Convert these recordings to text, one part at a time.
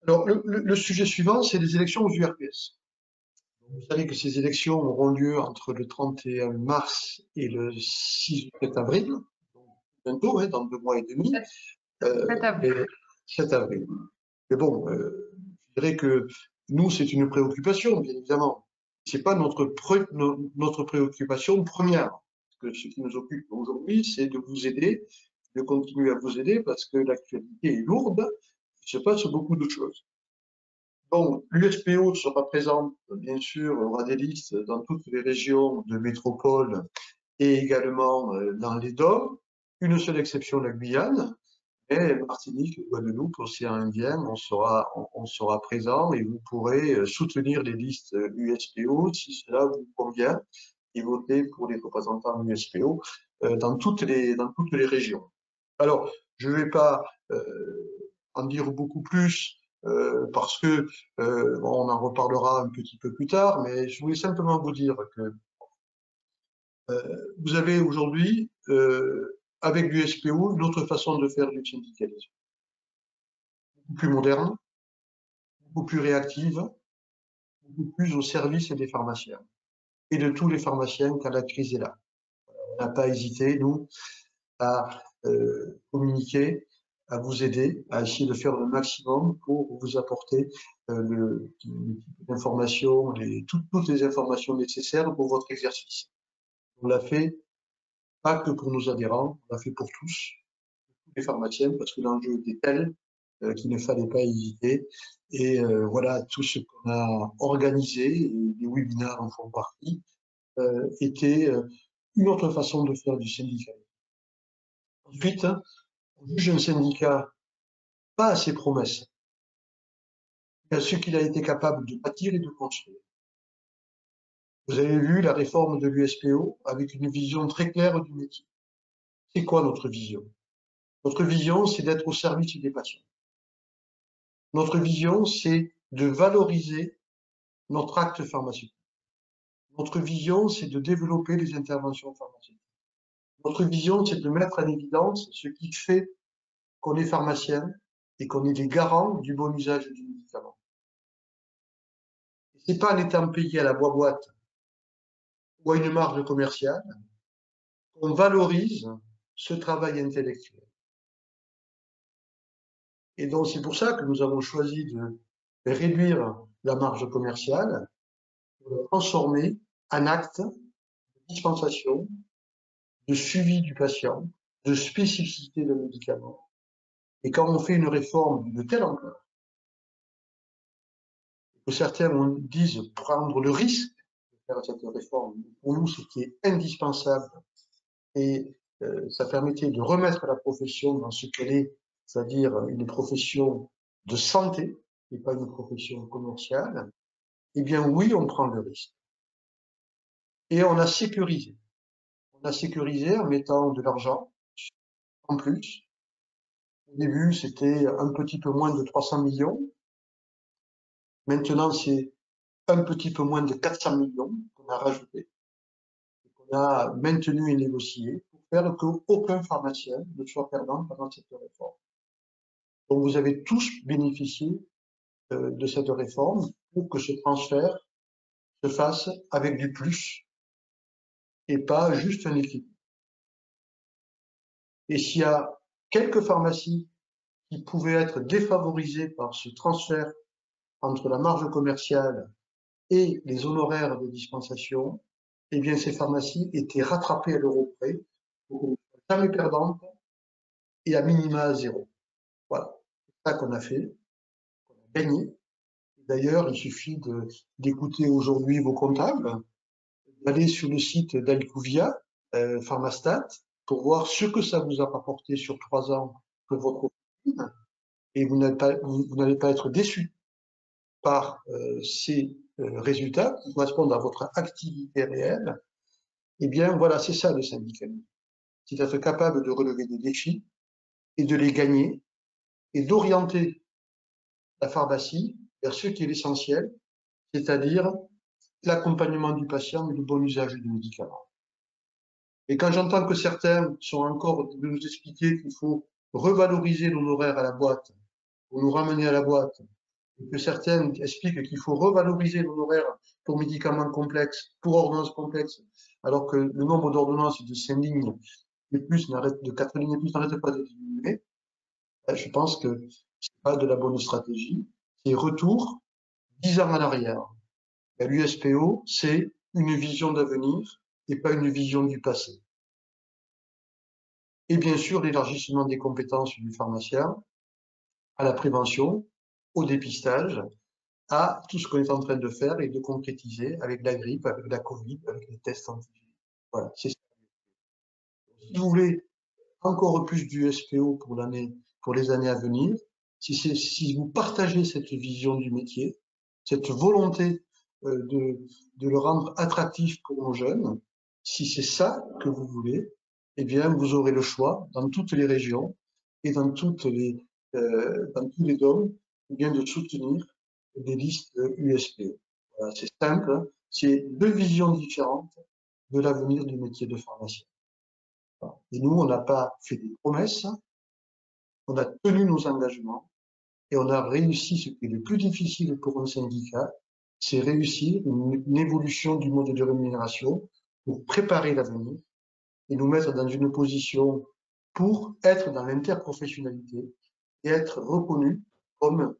Alors, le sujet suivant, c'est les élections aux URPS. Vous savez que ces élections auront lieu entre le 31 mars et le 6 ou 7 avril, donc bientôt, hein, dans 2 mois et demi, 7 mais avril. 7 avril. Mais bon, je dirais que nous, c'est une préoccupation, bien évidemment. C'est pas notre préoccupation première. Parce que ce qui nous occupe aujourd'hui, c'est de vous aider, de continuer à vous aider, parce que l'actualité est lourde, il se passe beaucoup de choses. Donc, l'USPO sera présente, bien sûr, aura des listes dans toutes les régions de métropole et également dans les DOM. Une seule exception, la Guyane. Et Martinique, Guadeloupe, Océan Indien, on sera présent et vous pourrez soutenir les listes USPO si cela vous convient et voter pour les représentants USPO dans toutes les régions. Alors, je ne vais pas en dire beaucoup plus parce que bon, on en reparlera un petit peu plus tard, mais je voulais simplement vous dire que vous avez aujourd'hui, avec l'USPO, une autre façon de faire du syndicalisme, beaucoup plus moderne, beaucoup plus réactive, beaucoup plus au service des pharmaciens et de tous les pharmaciens quand la crise est là. On n'a pas hésité, nous, à communiquer, à vous aider, à essayer de faire le maximum pour vous apporter l'information, toutes les informations nécessaires pour votre exercice. On l'a fait pas que pour nos adhérents, on l'a fait pour tous les pharmaciens, parce que l'enjeu était tel qu'il ne fallait pas hésiter. Et voilà, tout ce qu'on a organisé, et les webinaires en font partie, était une autre façon de faire du syndicat. Ensuite, on juge un syndicat pas à ses promesses, mais à ce qu'il a été capable de bâtir et de construire. Vous avez vu la réforme de l'USPO avec une vision très claire du métier. C'est quoi notre vision? Notre vision, c'est d'être au service des patients. Notre vision, c'est de valoriser notre acte pharmaceutique. Notre vision, c'est de développer les interventions pharmaceutiques. Notre vision, c'est de mettre en évidence ce qui fait qu'on est pharmacien et qu'on est les garants du bon usage du médicament. C'est pas en étant payé à la boîte ou à une marge commerciale qu'on valorise ce travail intellectuel. Et donc, c'est pour ça que nous avons choisi de réduire la marge commerciale pour la transformer en acte de dispensation, de suivi du patient, de spécificité de médicament. Et quand on fait une réforme de telle ampleur, que certains disent prendre le risque de faire cette réforme, pour nous, ce qui est indispensable, et ça permettait de remettre la profession dans ce qu'elle est, c'est-à-dire une profession de santé, et pas une profession commerciale, eh bien oui, on prend le risque. Et on a sécurisé. On a sécurisé en mettant de l'argent en plus. Au début, c'était un petit peu moins de 300 millions. Maintenant, c'est un petit peu moins de 400 millions qu'on a rajouté, qu'on a maintenu et négocié pour faire qu'aucun pharmacien ne soit perdant pendant cette réforme. Donc, vous avez tous bénéficié de cette réforme pour que ce transfert se fasse avec du plus et pas juste un équilibre. Et s'il y a quelques pharmacies qui pouvaient être défavorisées par ce transfert entre la marge commerciale et les honoraires de dispensation, eh bien, ces pharmacies étaient rattrapées à l'euro près pour qu'on ne soit jamais perdante et à minima à zéro. Voilà. C'est ça qu'on a fait, qu'on a gagné. D'ailleurs, il suffit d'écouter aujourd'hui vos comptables, d'aller sur le site d'Alcuvia, Pharmastat, pour voir ce que ça vous a rapporté sur 3 ans pour votre officine, et vous n'allez pas être déçus par ces résultats qui correspondent à votre activité réelle. Eh bien, voilà, c'est ça le syndicalisme. C'est d'être capable de relever des défis et de les gagner et d'orienter la pharmacie vers ce qui est l'essentiel, c'est-à-dire l'accompagnement du patient et le bon usage du médicament. Et quand j'entends que certains sont encore de nous expliquer qu'il faut revaloriser l'honoraire à la boîte, pour nous ramener à la boîte, que certains expliquent qu'il faut revaloriser l'honoraire pour médicaments complexes, pour ordonnances complexes, alors que le nombre d'ordonnances de 5 lignes et plus de 4 lignes et plus n'arrête pas de diminuer, je pense que c'est pas de la bonne stratégie. C'est retour 10 ans en arrière. L'USPO, c'est une vision d'avenir et pas une vision du passé. Et bien sûr, l'élargissement des compétences du pharmacien à la prévention, au dépistage, à tout ce qu'on est en train de faire et de concrétiser avec la grippe, avec la Covid, avec les tests antigéniques. Voilà, c'est ça. Si vous voulez encore plus d'USPO pour les années à venir, si vous partagez cette vision du métier, cette volonté de le rendre attractif pour nos jeunes, si c'est ça que vous voulez, eh bien, vous aurez le choix dans toutes les régions et dans tous les domaines, eh bien, de soutenir des listes USPO. Voilà, c'est simple, hein. C'est deux visions différentes de l'avenir du métier de pharmacien. Et nous, on n'a pas fait des promesses, on a tenu nos engagements et on a réussi ce qui est le plus difficile pour un syndicat, c'est réussir une évolution du mode de rémunération pour préparer l'avenir et nous mettre dans une position pour être dans l'interprofessionnalité et être reconnu comme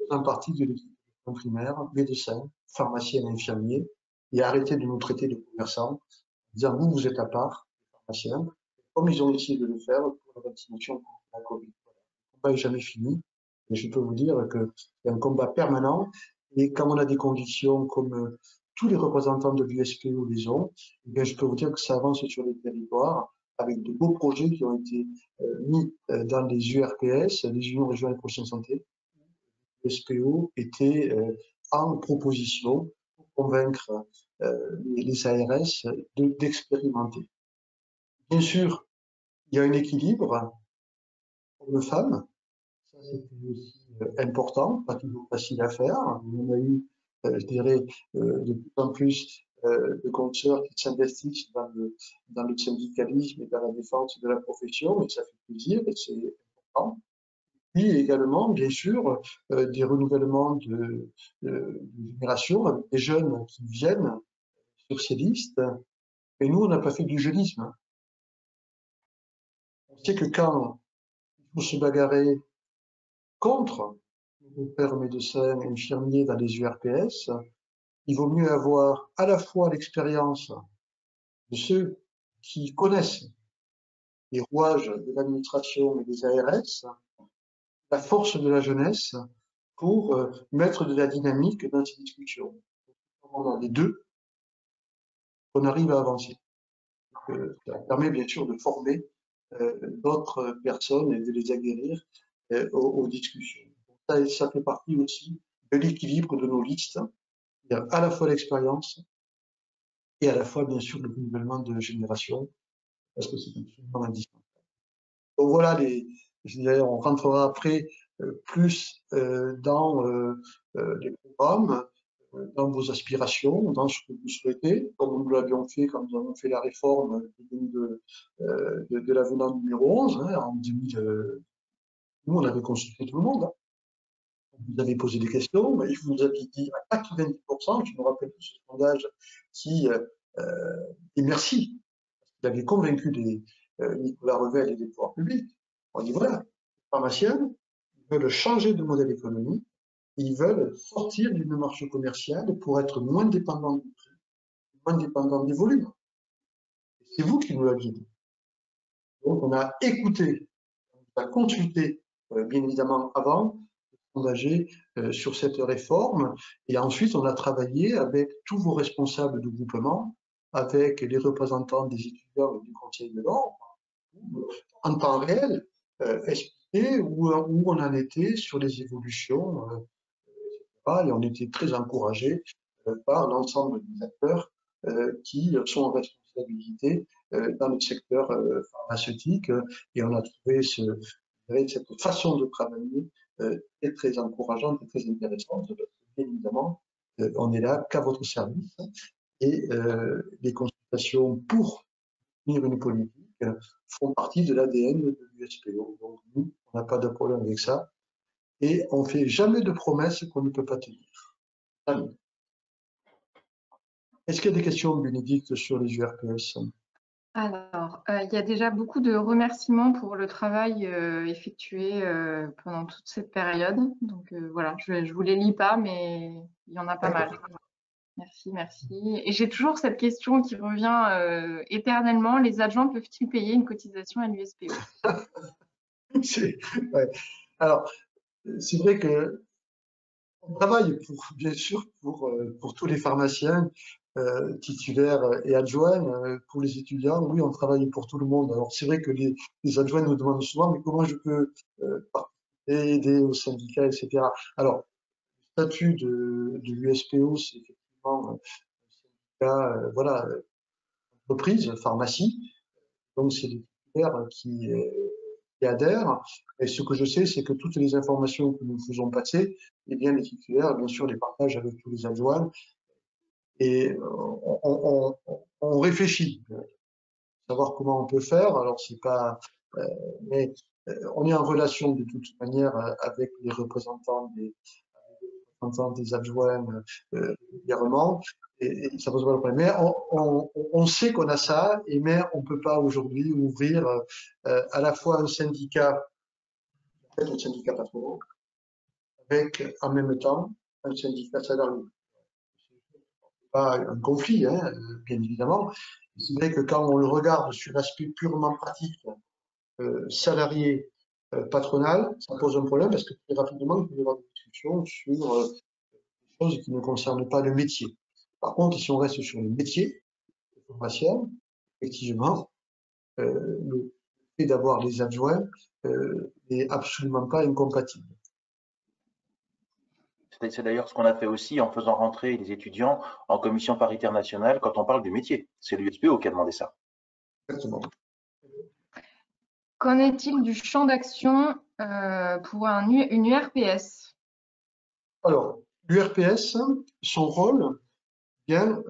faisant partie de l'équipe primaire, médecins, pharmaciens, infirmiers, et arrêter de nous traiter de commerçants, en disant vous, vous êtes à part, pharmaciens, comme ils ont essayé de le faire pour la vaccination contre la Covid. Le combat n'est jamais fini, mais je peux vous dire que c'est un combat permanent, et quand on a des convictions comme tous les représentants de l'USPO les ont, eh bien, je peux vous dire que ça avance sur les territoires avec de beaux projets qui ont été mis dans les URPS, les Unions régionales de protection santé. L'USPO était en proposition pour convaincre les ARS d'expérimenter. Bien sûr, il y a un équilibre homme-femme. Ça, c'était aussi important, pas toujours facile à faire. On a eu, je dirais, de plus en plus de consoeurs qui s'investissent dans le syndicalisme et dans la défense de la profession, et ça fait plaisir et c'est important. Puis également, bien sûr, des renouvellements de génération avec des jeunes qui viennent sur ces listes. Et nous, on n'a pas fait du jeunisme. On sait que quand il faut se bagarrer contre les pères médecins, infirmiers dans les URPS, il vaut mieux avoir à la fois l'expérience de ceux qui connaissent les rouages de l'administration et des ARS, la force de la jeunesse pour mettre de la dynamique dans ces discussions. On a les deux, on arrive à avancer. Ça permet bien sûr de former d'autres personnes et de les aguerrir aux discussions. Ça fait partie aussi de l'équilibre de nos listes. Il y a à la fois l'expérience et à la fois, bien sûr, le renouvellement de génération, parce que c'est absolument indispensable. Donc voilà, je dirais, on rentrera après plus dans les programmes, dans vos aspirations, dans ce que vous souhaitez, comme nous l'avions fait quand nous avons fait la réforme de l'avenant numéro 11, hein, en 2000. Nous, on avait consulté tout le monde. Hein. Vous avez posé des questions, mais vous aviez dit à 90%, je me rappelle de ce sondage, qui, et merci, il avait convaincu Nicolas Revel et les pouvoirs publics. On dit voilà, les pharmaciens veulent changer de modèle économique, ils veulent sortir d'une marche commerciale pour être moins dépendants du prix, moins dépendants des volumes. C'est vous qui nous l'aviez dit. Donc on a écouté, on a consulté, bien évidemment avant, engagé sur cette réforme. Et ensuite, on a travaillé avec tous vos responsables de groupement, avec les représentants des étudiants du Conseil de l'ordre, en temps réel, expliquer où on en était sur les évolutions, et on était très encouragés par l'ensemble des acteurs qui sont en responsabilité dans le secteur pharmaceutique. Et on a trouvé cette façon de travailler est très encourageante et très intéressante. Parce que, bien évidemment, on est là qu'à votre service et les consultations pour tenir une politique font partie de l'ADN de l'USPO. Donc nous, on n'a pas de problème avec ça. et on fait jamais de promesses qu'on ne peut pas tenir. Jamais. Est-ce qu'il y a des questions, Bénédicte, sur les URPS? Alors, il y a déjà beaucoup de remerciements pour le travail effectué pendant toute cette période. Donc voilà, je vous les lis pas, mais il y en a pas mal. D'accord. Merci, merci. Et j'ai toujours cette question qui revient éternellement. Les adjoints peuvent-ils payer une cotisation à l'USPO? Ouais. Alors, c'est vrai que on travaille bien sûr pour tous les pharmaciens titulaires et adjoints. Pour les étudiants, oui, on travaille pour tout le monde. Alors c'est vrai que les adjoints nous demandent souvent, mais comment je peux participer, aider au syndicat, etc. Alors, le statut de l'USPO, c'est effectivement un syndicat, voilà, entreprise, pharmacie. Donc c'est les titulaires qui adhèrent. Et ce que je sais, c'est que toutes les informations que nous faisons passer, eh bien, les titulaires, bien sûr, les partagent avec tous les adjoints. Et on réfléchit, savoir comment on peut faire. Alors, c'est pas, mais on est en relation de toute manière avec les représentants des adjoints régulièrement. Et ça pose pas de problème. Mais on sait qu'on a ça, et mais on peut pas aujourd'hui ouvrir à la fois un syndicat, un syndicat patronal, avec en même temps un syndicat salarié. Pas un conflit, hein, bien évidemment. C'est vrai que quand on le regarde sur l'aspect purement pratique, salarié, patronal, ça pose un problème parce que très rapidement, il peut y avoir des discussions sur des choses qui ne concernent pas le métier. Par contre, si on reste sur le métier, le pharmacien, effectivement, le fait d'avoir des adjoints n'est absolument pas incompatible. C'est d'ailleurs ce qu'on a fait aussi en faisant rentrer les étudiants en commission paritaire nationale quand on parle du métier. C'est l'USPO qui a demandé ça. Exactement. Qu'en est-il du champ d'action pour une URPS? Alors, l'URPS, son rôle, bien,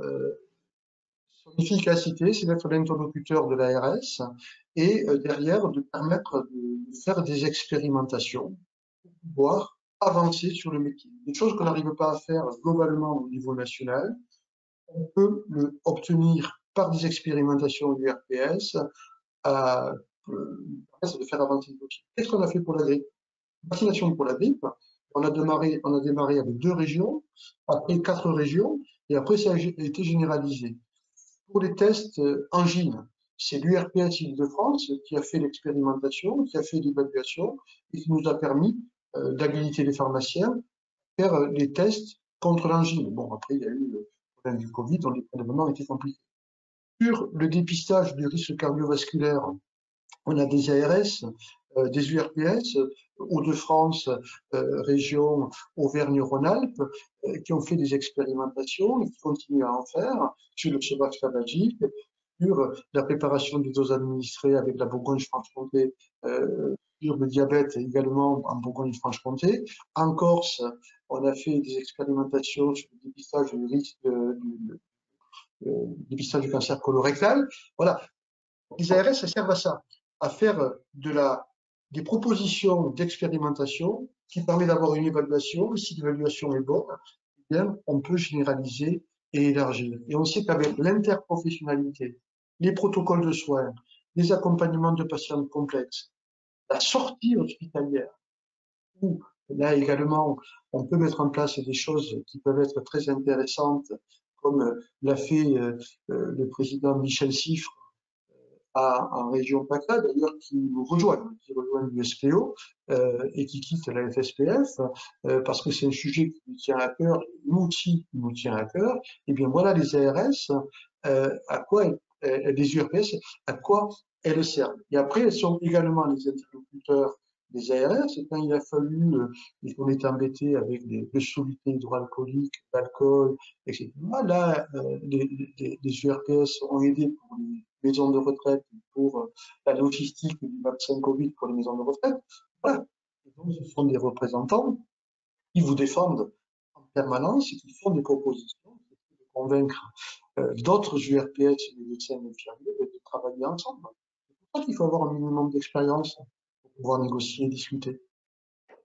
son efficacité, c'est d'être l'interlocuteur de l'ARS et derrière de permettre de faire des expérimentations, voire avancer sur le métier. Des choses qu'on n'arrive pas à faire globalement au niveau national, on peut obtenir par des expérimentations du RPS à de faire avancer le métier. Qu'est-ce qu'on a fait pour la grippe? Vaccination pour la grippe, on a démarré avec 2 régions, après 4 régions, et après ça a été généralisé. Pour les tests angine, c'est l'URPS Île-de-France qui a fait l'expérimentation, qui a fait l'évaluation et qui nous a permis d'habiliter les pharmaciens à faire les tests contre l'angine. Bon, après, il y a eu le problème du Covid, dont les prélèvements étaient compliqués. Sur le dépistage du risque cardiovasculaire, on a des ARS, des URPS, Hauts-de-France, région Auvergne-Rhône-Alpes, qui ont fait des expérimentations et qui continuent à en faire sur le chevauche tabagique, sur la préparation des doses administrées avec la Bourgogne-Franche-Comté, sur le diabète également en Bourgogne-Franche-Comté. En Corse, on a fait des expérimentations sur le dépistage du risque dépistage du cancer colorectal. Voilà, les ARS, ça servent à ça, à faire des propositions d'expérimentation qui permettent d'avoir une évaluation. Et si l'évaluation est bonne, eh bien, on peut généraliser et élargir. Et on sait qu'avec l'interprofessionnalité, les protocoles de soins, les accompagnements de patients complexes, la sortie hospitalière, où là également, on peut mettre en place des choses qui peuvent être très intéressantes, comme l'a fait le président Michel Siffre en région PACA, d'ailleurs, qui rejoint l'USPO et qui quitte la FSPF, parce que c'est un sujet qui nous tient à cœur, l'outil qui nous tient à cœur. Et bien voilà les ARS, à quoi les URPS, à quoi elles servent. Et après, elles sont également les interlocuteurs des ARS, et quand il a fallu, et qu'on était embêté avec des solutés hydroalcooliques, d'alcool, etc. Là, les URPS ont aidé pour les maisons de retraite, pour la logistique du vaccin Covid pour les maisons de retraite. Voilà. Et donc, ce sont des représentants qui vous défendent en permanence et qui font des propositions de convaincre d'autres URPS et des médecins infirmiers de travailler ensemble. C'est pour ça qu'il faut avoir un minimum d'expérience pour pouvoir négocier et discuter.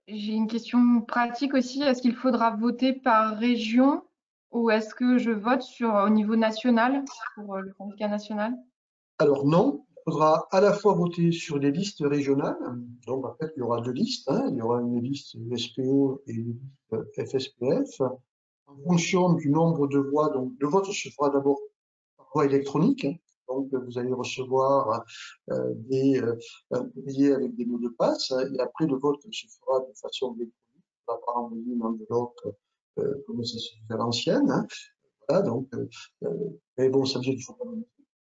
J'ai une question pratique aussi. Est-ce qu'il faudra voter par région ou est-ce que je vote au niveau national pour le syndicat national? Alors non, il faudra à la fois voter sur les listes régionales. Donc en fait, il y aura deux listes, hein. Il y aura une liste SPO et une liste FSPF. En fonction du nombre de voix, donc le vote se fera d'abord par voie électronique. Donc vous allez recevoir des courriers avec des mots de passe, et après le vote se fera de façon électronique. On va pas envoyer une enveloppe comme ça se faisait à l'ancienne, hein. Voilà, donc, mais bon, ça veut dire qu'il faut pas.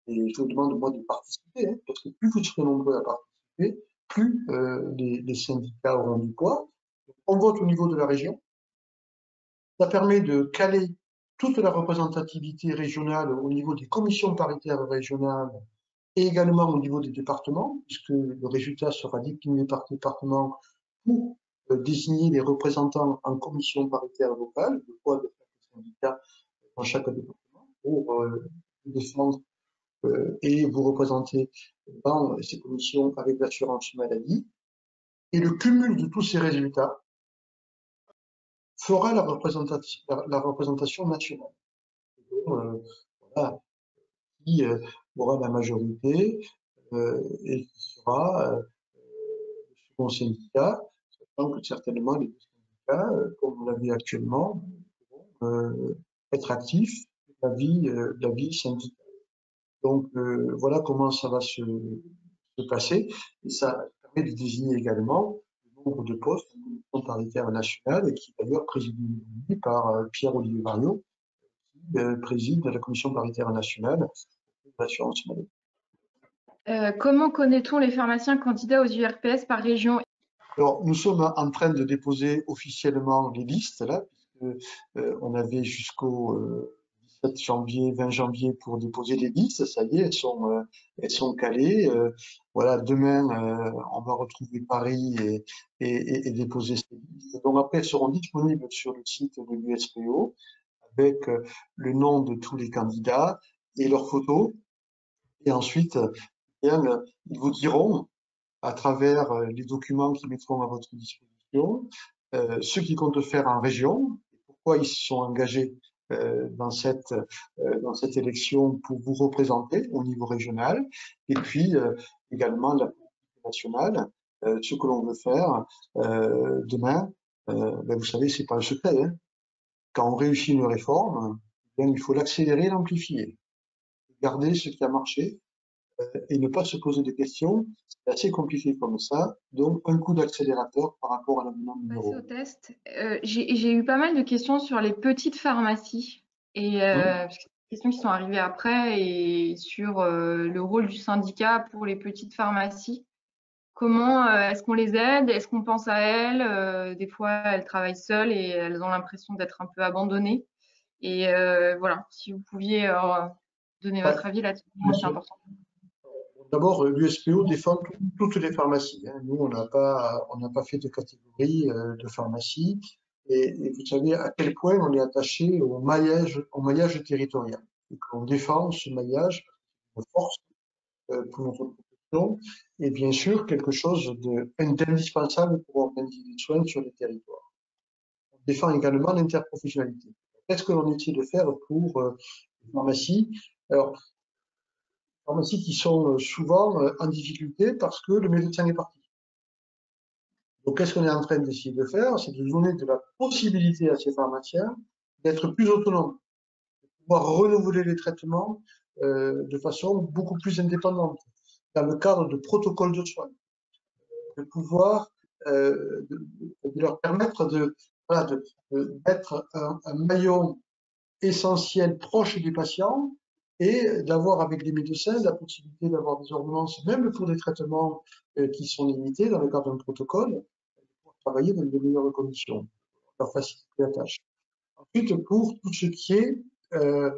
Et je vous demande, moi, de participer, hein, parce que plus vous serez nombreux à participer, plus les syndicats auront du poids. On vote au niveau de la région. Ça permet de caler toute la représentativité régionale au niveau des commissions paritaires régionales et également au niveau des départements, puisque le résultat sera décliné par département pour désigner les représentants en commission paritaire locale, le poids de chaque syndicat dans chaque département, pour défendre et vous représenter dans ces commissions avec l'assurance maladie. Et le cumul de tous ces résultats fera la représentation nationale. Donc, voilà, qui aura la majorité et qui sera le second syndicat, sachant que certainement les deux syndicats, comme on l'a vu actuellement, pourront être actifs de la vie syndicale. Donc voilà comment ça va se passer. Et ça permet de désigner également le nombre de postes en commission paritaire nationale, et qui est d'ailleurs présidé par Pierre-Olivier Variot, qui préside la commission paritaire nationale de l'assurance maladie. Comment connaît-on les pharmaciens candidats aux URPS par région? Alors, nous sommes en train de déposer officiellement les listes, là, puisque on avait jusqu'au 17 janvier, 20 janvier pour déposer les listes. Ça y est, elles sont calées. Voilà, demain, on va retrouver Paris et déposer ces listes. Donc après, elles seront disponibles sur le site de l'USPO avec le nom de tous les candidats et leurs photos. Et ensuite, bien, ils vous diront, à travers les documents qu'ils mettront à votre disposition, ce qu'ils comptent faire en région, pourquoi ils se sont engagés dans cette élection pour vous représenter au niveau régional, et puis également la politique nationale, ce que l'on veut faire demain. Ben vous savez, c'est pas un secret, hein. Quand on réussit une réforme, bien, il faut l'accélérer et l'amplifier, garder ce qui a marché et ne pas se poser de questions. C'est assez compliqué comme ça. Donc, un coup d'accélérateur par rapport à l'amendement numéro Passer au test. J'ai eu pas mal de questions sur les petites pharmacies et parce que c'est des questions qui sont arrivées après et sur le rôle du syndicat pour les petites pharmacies. Comment est-ce qu'on les aide? Est-ce qu'on pense à elles? Des fois, elles travaillent seules et elles ont l'impression d'être un peu abandonnées. Et voilà, si vous pouviez donner Ouais, votre avis là-dessus, bien c'est sûr. important. D'abord, l'USPO défend toutes les pharmacies, hein. Nous, on n'a pas fait de catégorie de pharmacie. Et vous savez à quel point on est attaché au maillage territorial. Et qu'on défend ce maillage, une force pour notre profession, et bien sûr quelque chose d'indispensable pour organiser les soins sur les territoires. On défend également l'interprofessionnalité. Qu'est-ce que l'on essaie de faire pour les pharmacies? Alors, pharmacies qui sont souvent en difficulté parce que le médecin est parti. Donc, qu'est-ce qu'on est en train d'essayer de faire? C'est de donner de la possibilité à ces pharmaciens d'être plus autonomes, de pouvoir renouveler les traitements de façon beaucoup plus indépendante, dans le cadre de protocoles de soins, de pouvoir de leur permettre voilà, d'être un maillon essentiel proche des patients et d'avoir avec les médecins la possibilité d'avoir des ordonnances, même pour des traitements qui sont limités dans le cadre d'un protocole, pour travailler dans de meilleures conditions, leur faciliter la tâche. Ensuite, pour tout ce qui est euh,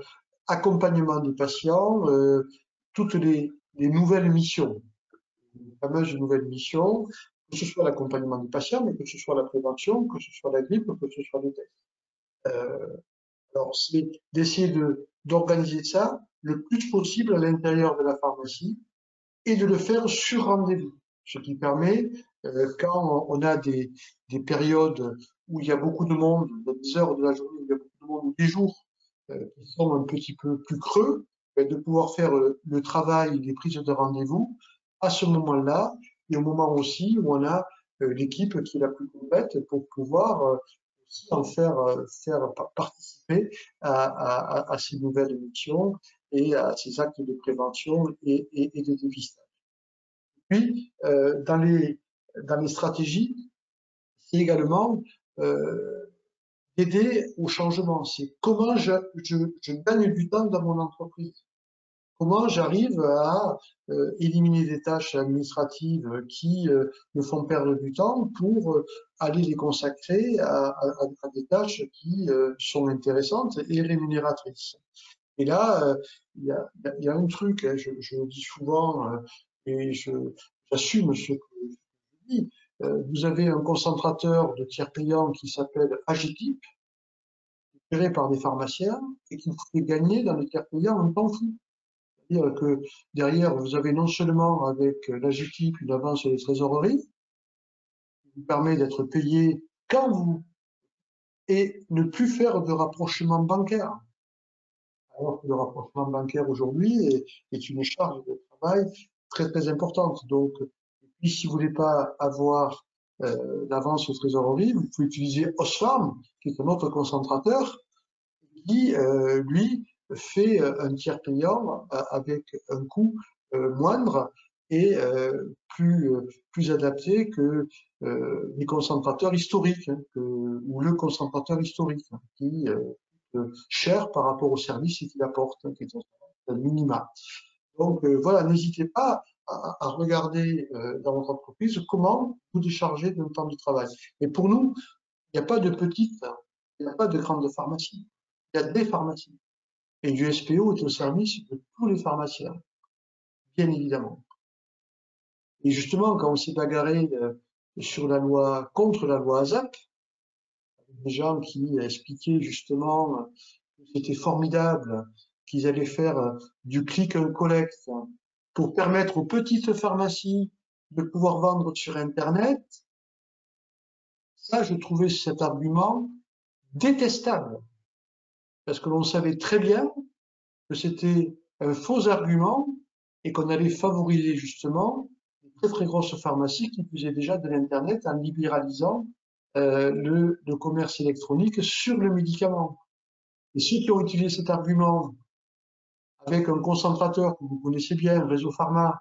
accompagnement des patients, toutes les nouvelles missions, les fameuses nouvelles missions, que ce soit l'accompagnement des patients, mais que ce soit la prévention, que ce soit la grippe, que ce soit les tests. Euh, Alors, c'est d'essayer d'organiser ça le plus possible à l'intérieur de la pharmacie et de le faire sur rendez-vous, ce qui permet quand on a des périodes où il y a beaucoup de monde, des heures de la journée où il y a beaucoup de monde, ou des jours qui sont un petit peu plus creux, de pouvoir faire le travail des prises de rendez-vous à ce moment-là, et au moment aussi où on a l'équipe qui est la plus complète pour pouvoir aussi en faire participer à ces nouvelles missions et à ces actes de prévention et de dépistage. Puis, dans les stratégies, c'est également d'aider au changement. C'est comment je gagne du temps dans mon entreprise. Comment j'arrive à éliminer des tâches administratives qui me font perdre du temps pour aller les consacrer à des tâches qui sont intéressantes et rémunératrices. Et là, il y a un truc, hein, je le dis souvent et j'assume ce que je dis. Vous avez un concentrateur de tiers payants qui s'appelle AGETIP, géré par des pharmaciens et qui vous fait gagner dans les tiers payants un temps fou. C'est-à-dire que derrière, vous avez non seulement avec l'AGETIP une avance sur les trésoreries, qui vous permet d'être payé quand vous, et ne plus faire de rapprochement bancaire. Alors que le rapprochement bancaire aujourd'hui est une charge de travail très très importante. Donc, et si vous voulez pas avoir l'avance aux trésoreries, vous pouvez utiliser Osfarm, qui est un autre concentrateur, qui lui fait un tiers payant avec un coût moindre et plus adapté que les concentrateurs historiques, hein, ou le concentrateur historique, hein, qui cher par rapport au service qu'il apporte, hein, qui est un minima. Donc voilà, n'hésitez pas à regarder dans votre entreprise comment vous décharger d'un temps de travail. Et pour nous, il n'y a pas de petites, il n'y a pas de grandes pharmacies, il y a des pharmacies. Et l'USPO est au service de tous les pharmaciens, bien évidemment. Et justement, quand on s'est bagarré sur la loi, contre la loi ASAP, des gens qui expliquaient justement que c'était formidable, qu'ils allaient faire du click and collect pour permettre aux petites pharmacies de pouvoir vendre sur Internet, ça, je trouvais cet argument détestable, parce que l'on savait très bien que c'était un faux argument et qu'on allait favoriser justement les très très grosses pharmacies qui faisaient déjà de l'Internet en libéralisant le commerce électronique sur le médicament. Et ceux qui ont utilisé cet argument avec un concentrateur que vous connaissez bien, Réseau Pharma,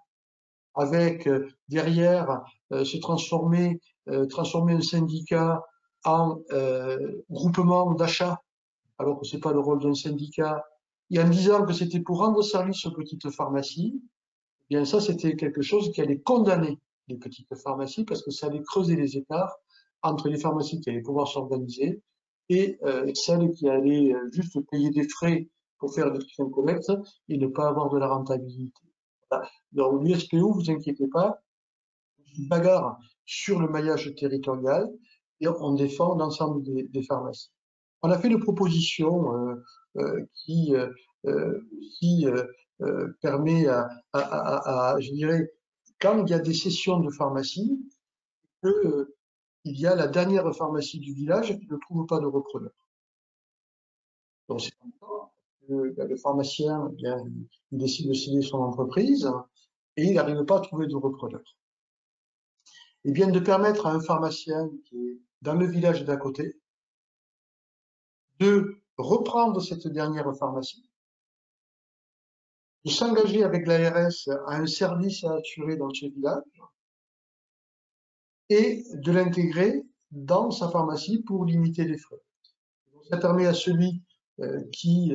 avec derrière transformer un syndicat en groupement d'achat, alors que c'est pas le rôle d'un syndicat, et en disant que c'était pour rendre service aux petites pharmacies, eh bien ça c'était quelque chose qui allait condamner les petites pharmacies parce que ça allait creuser les écarts entre les pharmacies qui allaient pouvoir s'organiser et celles qui allaient juste payer des frais pour faire des click and collect et ne pas avoir de la rentabilité. Voilà. Donc l'USPO, vous inquiétez pas, une bagarre sur le maillage territorial et on défend l'ensemble des pharmacies. On a fait une proposition qui permet je dirais, quand il y a des sessions de pharmacie, il y a la dernière pharmacie du village qui ne trouve pas de repreneur. Donc c'est important que le pharmacien, eh bien, il décide de céder son entreprise et il n'arrive pas à trouver de repreneur. Et bien de permettre à un pharmacien qui est dans le village d'à côté de reprendre cette dernière pharmacie, de s'engager avec l'ARS à un service à assurer dans ce village et de l'intégrer dans sa pharmacie pour limiter les frais. Donc, ça permet à celui qui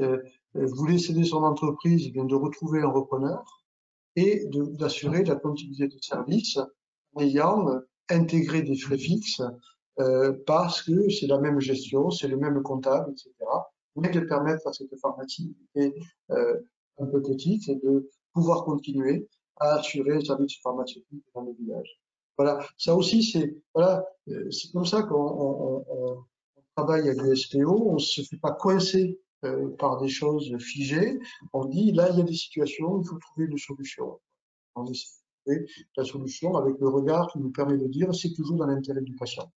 voulait céder son entreprise eh bien, de retrouver un repreneur et d'assurer la continuité de service en ayant intégré des frais fixes parce que c'est la même gestion, c'est le même comptable, etc. Mais de permettre à cette pharmacie qui est un peu petite de pouvoir continuer à assurer un service pharmaceutique dans le village. Voilà, ça aussi c'est voilà, c'est comme ça qu'on travaille à l'USPO, on se fait pas coincer par des choses figées, on dit là il y a des situations, il faut trouver une solution. On essaie. trouver la solution avec le regard qui nous permet de dire c'est toujours dans l'intérêt du patient.